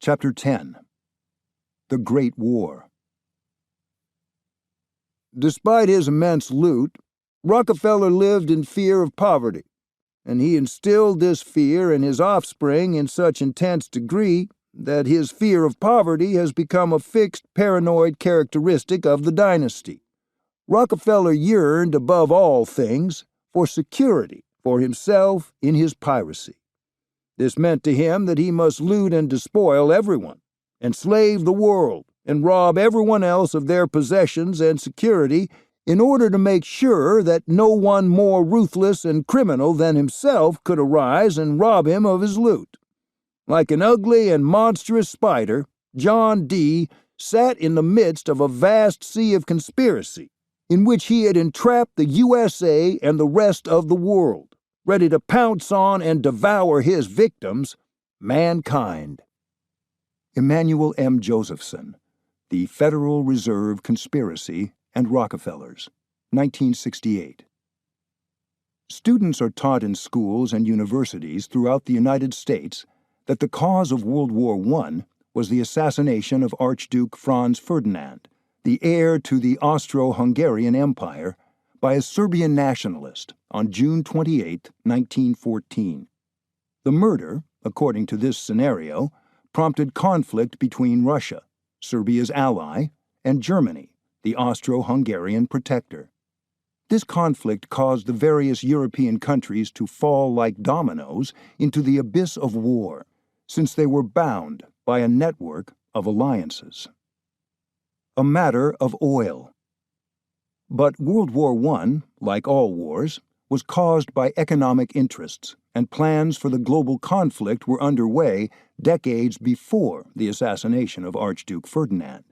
Chapter 10. The Great War. Despite his immense loot, Rockefeller lived in fear of poverty, and he instilled this fear in his offspring in such intense degree that his fear of poverty has become a fixed paranoid characteristic of the dynasty. Rockefeller yearned, above all things, for security for himself in his piracy. This meant to him that he must loot and despoil everyone, enslave the world, and rob everyone else of their possessions and security in order to make sure that no one more ruthless and criminal than himself could arise and rob him of his loot. Like an ugly and monstrous spider, John D. sat in the midst of a vast sea of conspiracy in which he had entrapped the USA and the rest of the world, ready to pounce on and devour his victims, mankind. Emanuel M. Josephson, The Federal Reserve Conspiracy and Rockefellers, 1968. Students are taught in schools and universities throughout the United States that the cause of World War I was the assassination of Archduke Franz Ferdinand, the heir to the Austro-Hungarian Empire, by a Serbian nationalist on June 28, 1914. The murder, according to this scenario, prompted conflict between Russia, Serbia's ally, and Germany, the Austro-Hungarian protector. This conflict caused the various European countries to fall like dominoes into the abyss of war, since they were bound by a network of alliances. A matter of oil. But World War I, like all wars, was caused by economic interests, and plans for the global conflict were underway decades before the assassination of Archduke Ferdinand.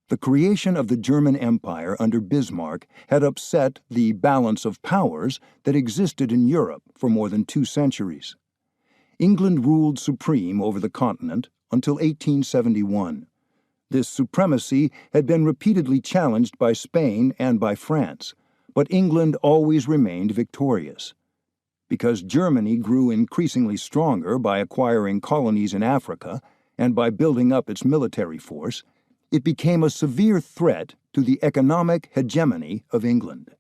The creation of the German Empire under Bismarck had upset the balance of powers that existed in Europe for more than 2 centuries. England ruled supreme over the continent until 1871. This supremacy had been repeatedly challenged by Spain and by France, but England always remained victorious. Because Germany grew increasingly stronger by acquiring colonies in Africa and by building up its military force, it became a severe threat to the economic hegemony of England.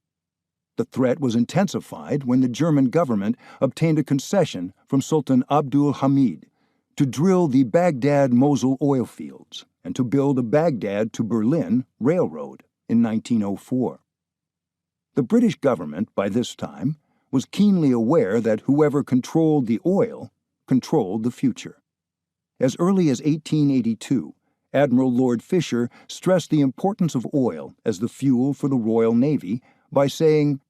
The threat was intensified when the German government obtained a concession from Sultan Abdul Hamid to drill the Baghdad-Mosul oil fields and to build a Baghdad to Berlin railroad in 1904. The British government, by this time, was keenly aware that whoever controlled the oil controlled the future. As early as 1882, Admiral Lord Fisher stressed the importance of oil as the fuel for the Royal Navy by saying,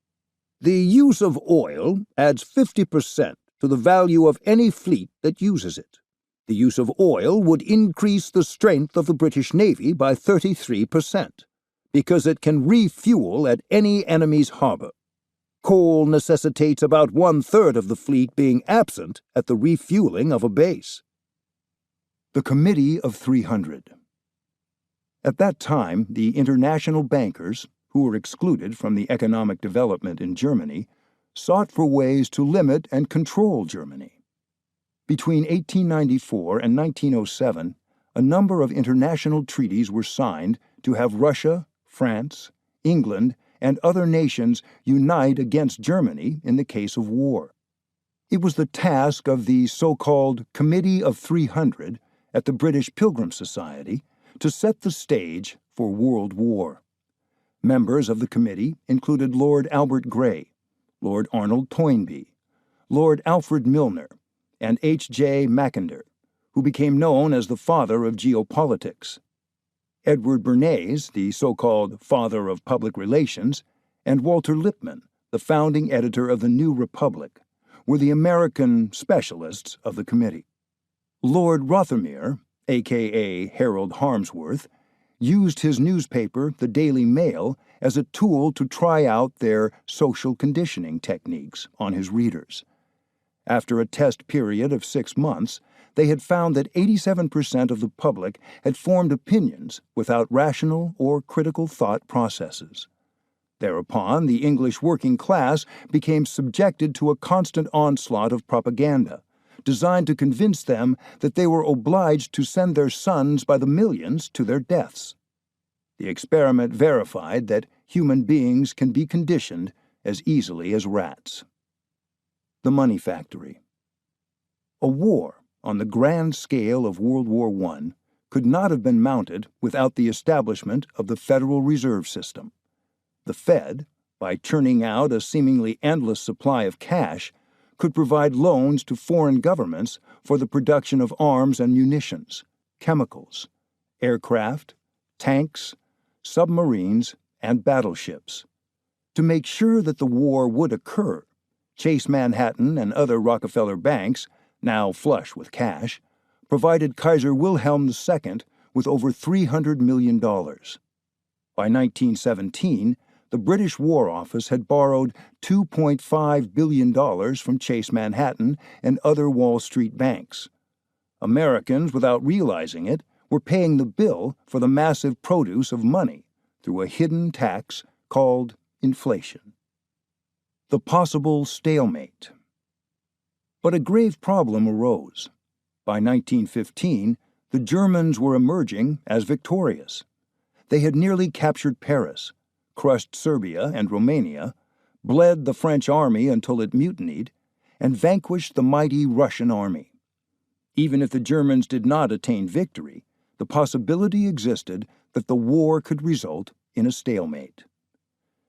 "The use of oil adds 50% to the value of any fleet that uses it. The use of oil would increase the strength of the British Navy by 33%, because it can refuel at any enemy's harbor. Coal necessitates about 1/3 of the fleet being absent at the refueling of a base." The Committee of 300. At that time, the international bankers, who were excluded from the economic development in Germany, sought for ways to limit and control Germany. Between 1894 and 1907, a number of international treaties were signed to have Russia, France, England, and other nations unite against Germany in the case of war. It was the task of the so-called Committee of 300 at the British Pilgrim Society to set the stage for World War. Members of the committee included Lord Albert Grey, Lord Arnold Toynbee, Lord Alfred Milner, and H.J. Mackinder, who became known as the father of geopolitics. Edward Bernays, the so-called father of public relations, and Walter Lippmann, the founding editor of the New Republic, were the American specialists of the committee. Lord Rothermere, a.k.a. Harold Harmsworth, used his newspaper, the Daily Mail, as a tool to try out their social conditioning techniques on his readers. After a test period of 6 months, they had found that 87% of the public had formed opinions without rational or critical thought processes. Thereupon, the English working class became subjected to a constant onslaught of propaganda, designed to convince them that they were obliged to send their sons by the millions to their deaths. The experiment verified that human beings can be conditioned as easily as rats. The Money Factory. A war on the grand scale of World War I could not have been mounted without the establishment of the Federal Reserve System. The Fed, by churning out a seemingly endless supply of cash, could provide loans to foreign governments for the production of arms and munitions, chemicals, aircraft, tanks, submarines, and battleships. To make sure that the war would occur, Chase Manhattan and other Rockefeller banks, now flush with cash, provided Kaiser Wilhelm II with over $300 million. By 1917, the British War Office had borrowed $2.5 billion from Chase Manhattan and other Wall Street banks. Americans, without realizing it, were paying the bill for the massive produce of money through a hidden tax called inflation. The possible stalemate. But a grave problem arose. By 1915, the Germans were emerging as victorious. They had nearly captured Paris, crushed Serbia and Romania, bled the French army until it mutinied, and vanquished the mighty Russian army. Even if the Germans did not attain victory, the possibility existed that the war could result in a stalemate.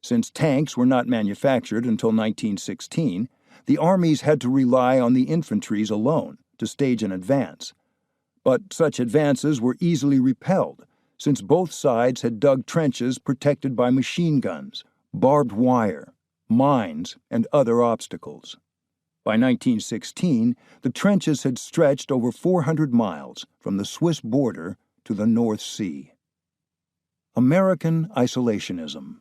Since tanks were not manufactured until 1916, the armies had to rely on the infantries alone to stage an advance. But such advances were easily repelled, since both sides had dug trenches protected by machine guns, barbed wire, mines, and other obstacles. By 1916, the trenches had stretched over 400 miles from the Swiss border to the North Sea. American isolationism.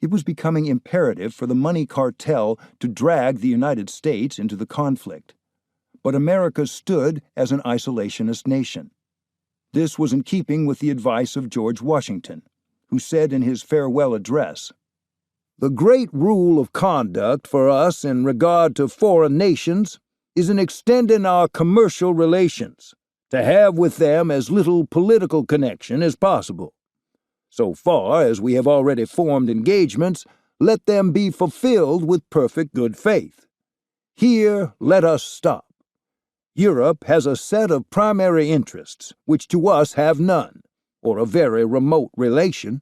It was becoming imperative for the money cartel to drag the United States into the conflict. But America stood as an isolationist nation. This was in keeping with the advice of George Washington, who said in his farewell address, "The great rule of conduct for us in regard to foreign nations is in extending our commercial relations, to have with them as little political connection as possible. So far as we have already formed engagements, let them be fulfilled with perfect good faith. Here let us stop. Europe has a set of primary interests which to us have none, or a very remote relation.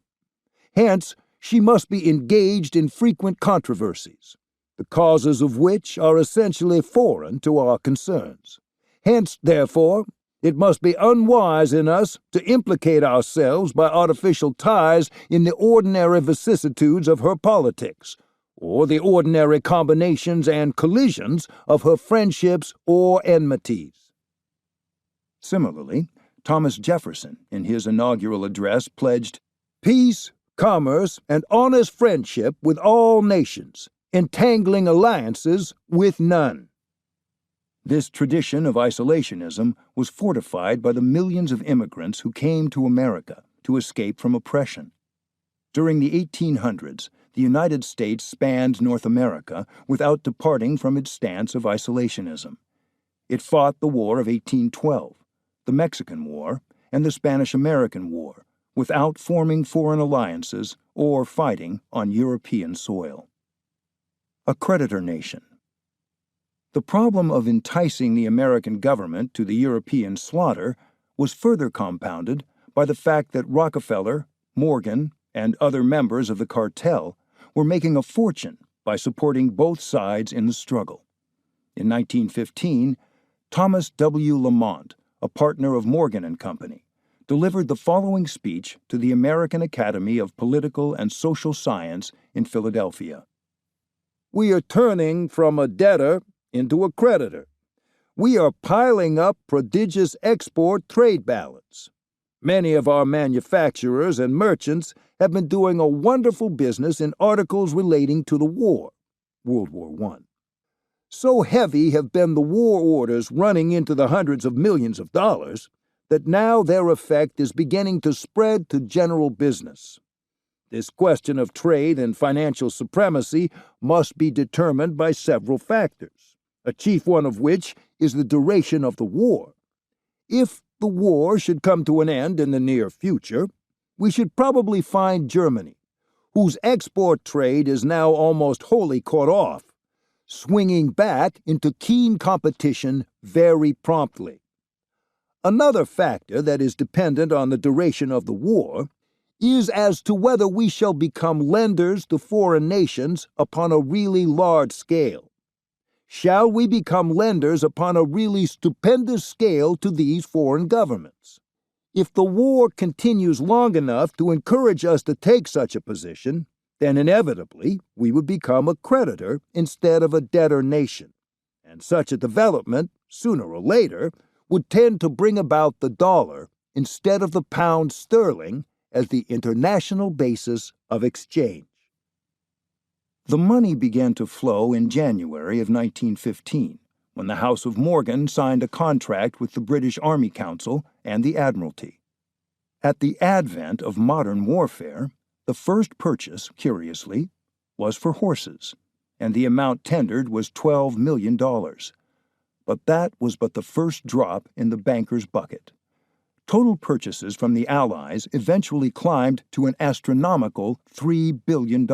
Hence, she must be engaged in frequent controversies, the causes of which are essentially foreign to our concerns. Hence, therefore, it must be unwise in us to implicate ourselves by artificial ties in the ordinary vicissitudes of her politics, or the ordinary combinations and collisions of her friendships or enmities." Similarly, Thomas Jefferson, in his inaugural address, pledged peace, commerce, and honest friendship with all nations, entangling alliances with none. This tradition of isolationism was fortified by the millions of immigrants who came to America to escape from oppression. During the 1800s, the United States spanned North America without departing from its stance of isolationism. It fought the War of 1812, the Mexican War, and the Spanish-American War without forming foreign alliances or fighting on European soil. A creditor nation. The problem of enticing the American government to the European slaughter was further compounded by the fact that Rockefeller, Morgan, and other members of the cartel were making a fortune by supporting both sides in the struggle. In 1915, Thomas W. Lamont, a partner of Morgan and Company, delivered the following speech to the American Academy of Political and Social Science in Philadelphia. "We are turning from a debtor into a creditor. We are piling up prodigious export trade balance. Many of our manufacturers and merchants have been doing a wonderful business in articles relating to the war, World War I. So heavy have been the war orders running into the hundreds of millions of dollars that now their effect is beginning to spread to general business. This question of trade and financial supremacy must be determined by several factors, a chief one of which is the duration of the war. If the war should come to an end in the near future, we should probably find Germany, whose export trade is now almost wholly cut off, swinging back into keen competition very promptly. Another factor that is dependent on the duration of the war is as to whether we shall become lenders to foreign nations upon a really large scale. Shall we become lenders upon a really stupendous scale to these foreign governments? If the war continues long enough to encourage us to take such a position, then inevitably we would become a creditor instead of a debtor nation, and such a development, sooner or later, would tend to bring about the dollar instead of the pound sterling as the international basis of exchange. The money began to flow in January of 1915, when the House of Morgan signed a contract with the British Army Council and the Admiralty. At the advent of modern warfare, the first purchase, curiously, was for horses, and the amount tendered was $12 million. But that was but the first drop in the banker's bucket. Total purchases from the Allies eventually climbed to an astronomical $3 billion.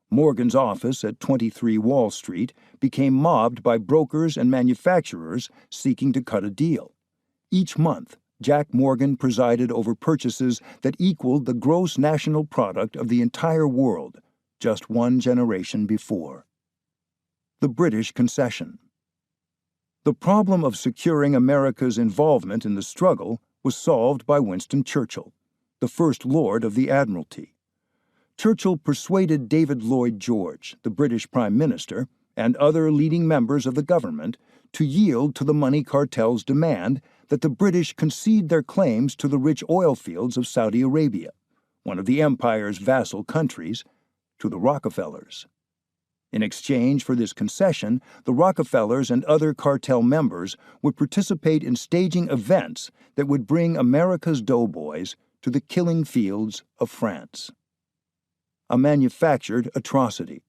Morgan's office at 23 Wall Street became mobbed by brokers and manufacturers seeking to cut a deal. Each month, Jack Morgan presided over purchases that equaled the gross national product of the entire world just one generation before. The British concession. The problem of securing America's involvement in the struggle was solved by Winston Churchill, the First Lord of the Admiralty. Churchill persuaded David Lloyd George, the British Prime Minister, and other leading members of the government to yield to the money cartel's demand that the British concede their claims to the rich oil fields of Saudi Arabia, one of the empire's vassal countries, to the Rockefellers. In exchange for this concession, the Rockefellers and other cartel members would participate in staging events that would bring America's doughboys to the killing fields of France. A manufactured atrocity.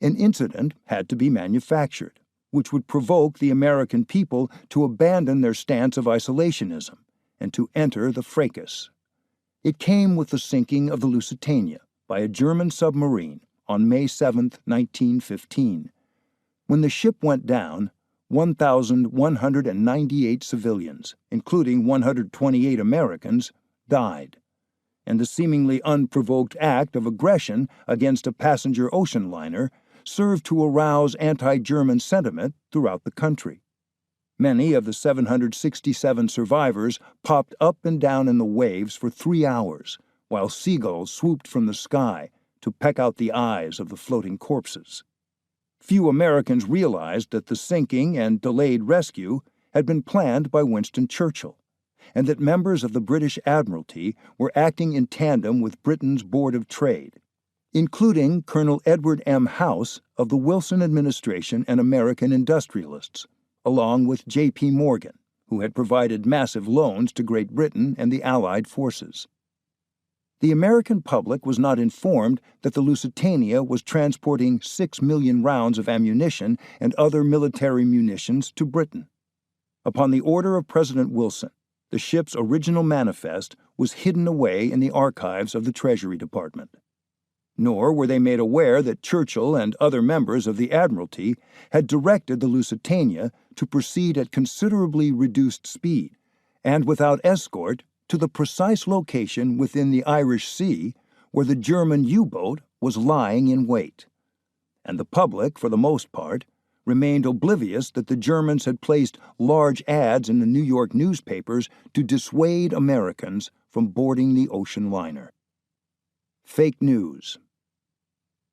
An incident had to be manufactured, which would provoke the American people to abandon their stance of isolationism and to enter the fracas. It came with the sinking of the Lusitania by a German submarine on May 7, 1915. When the ship went down, 1,198 civilians, including 128 Americans, died, and the seemingly unprovoked act of aggression against a passenger ocean liner served to arouse anti-German sentiment throughout the country. Many of the 767 survivors popped up and down in the waves for 3 hours, while seagulls swooped from the sky to peck out the eyes of the floating corpses. Few Americans realized that the sinking and delayed rescue had been planned by Winston Churchill, and that members of the British Admiralty were acting in tandem with Britain's Board of Trade, including Colonel Edward M. House of the Wilson administration and American industrialists, along with J.P. Morgan, who had provided massive loans to Great Britain and the Allied forces. The American public was not informed that the Lusitania was transporting 6 million rounds of ammunition and other military munitions to Britain. Upon the order of President Wilson, the ship's original manifest was hidden away in the archives of the Treasury Department. Nor were they made aware that Churchill and other members of the Admiralty had directed the Lusitania to proceed at considerably reduced speed and without escort to the precise location within the Irish Sea where the German U-boat was lying in wait. And the public, for the most part, remained oblivious that the Germans had placed large ads in the New York newspapers to dissuade Americans from boarding the ocean liner. Fake news.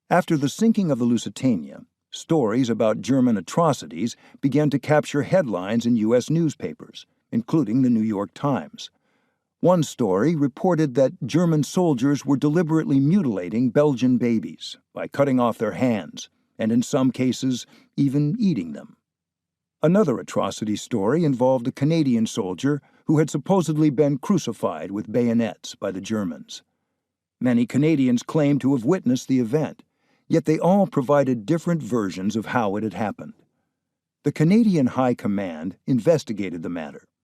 After the sinking of the Lusitania, stories about German atrocities began to capture headlines in U.S. newspapers, including the New York Times. One story reported that German soldiers were deliberately mutilating Belgian babies by cutting off their hands, and in some cases, even eating them. Another atrocity story involved a Canadian soldier who had supposedly been crucified with bayonets by the Germans. Many Canadians claimed to have witnessed the event, yet they all provided different versions of how it had happened. The Canadian High Command investigated the matter.